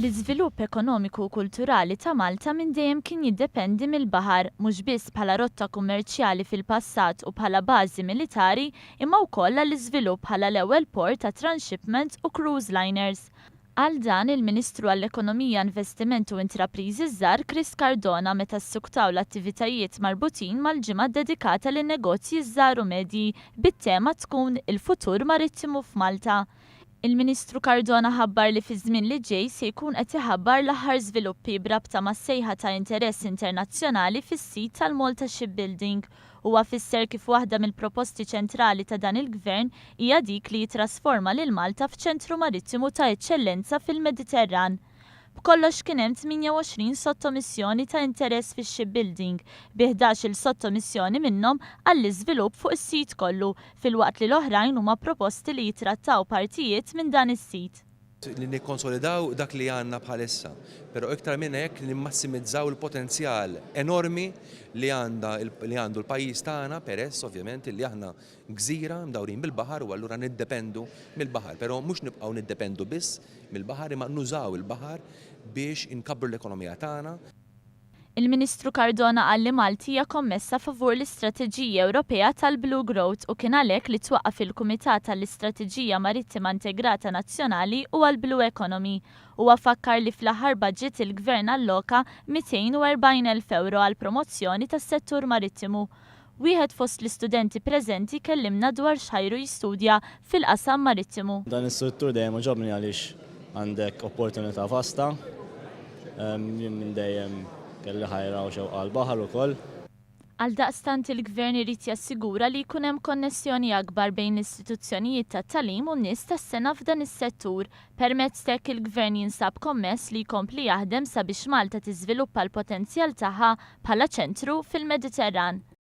L-iżvilupp ekonomiku u kulturali ta' Malta minn dejjem kien jiddependi mill-baħar, mhux biss bħala rotta kummerċjali fil-passat u bħala bażi militari, imma wkoll għall-iżvilupp bħala l-ewwel port ta' transshipment u cruise liners. Għal dan il-Ministru għall-Ekonomija, Investiment u Intrapriżi żgħar Chris Cardona meta ssuktaw l-attivitajiet marbutin mal-ġimgħa dedikata lin negozji żgħar u medji bit-tema tkun il-futur marittimu f'Malta. Il-Ministru Cardona ħabbar li fi żmien li ġej se jkun qed iħabbar l-aħħar żviluppi brabta mas-sejħa ta' interess internazzjonali fis-sit tal-Malta Shipbuilding u fisser kif waħda mill-proposti ċentrali ta' dan il-Gvern hija dik li jitrasforma lil Malta f'ċentru marittimu ta' eċċellenza fil-Mediterran. B'kollox kien hemm 28 sottomissjoni ta' interess fix-shipbuilding, bi 11 sottomissjoni minnhom għall-iżvilupp fuq is-sit kollu, filwaqt li l-oħrajn huma proposti li jitrattaw partijiet minn dan is-sit. Li nikkonsolidaw dak li għandna bħalissa, però iktar minn hekk nimmassimizzaw il-potenzjal enormi li għandu l-pajjiż tagħna peress ovvjament li aħna gżira mdawrin bil-baħar u allura niddependu mill-baħar, però mhux nibqgħu niddependu biss mill-baħar imma nużaw il-baħar biex inkabbru l-ekonomija tagħna. Il-Ministru Cardona qal li Malti hija kommessa favur l-Istrateġija Ewropea tal-Blue Growth u kien għalhekk li twaqqaf il-Kumitat tal-Istrateġija Marittima Integrata Nazzjonali u għall-Blue Economy. Huwa fakkar li fl-aħħar budget il-Gvern alloka 240,000 euro għal promozzjoni tas-settur marittimu. Wieħed fost l-istudenti preżenti kellimna dwar x'ħajru jistudja fil-qasam marittimu. Dan is-settur dejjem ġobni għaliex għandek opportunità vasta, minn dejjem kelli ħajra u xewqa għall-baħar ukoll. Għaldaqstant il-Gvern irid jassigura li jkun hemm konnessjoni akbar bejn l-istituzzjonijiet tat-tagħlim u n-nies tas-sena f'dan is-settur. Permezz hekk il-Gvern jinsab kommess li jkompli jaħdem sabiex Malta tiżviluppa l-potenzjal tagħha bħala ċentru fil-Mediterran.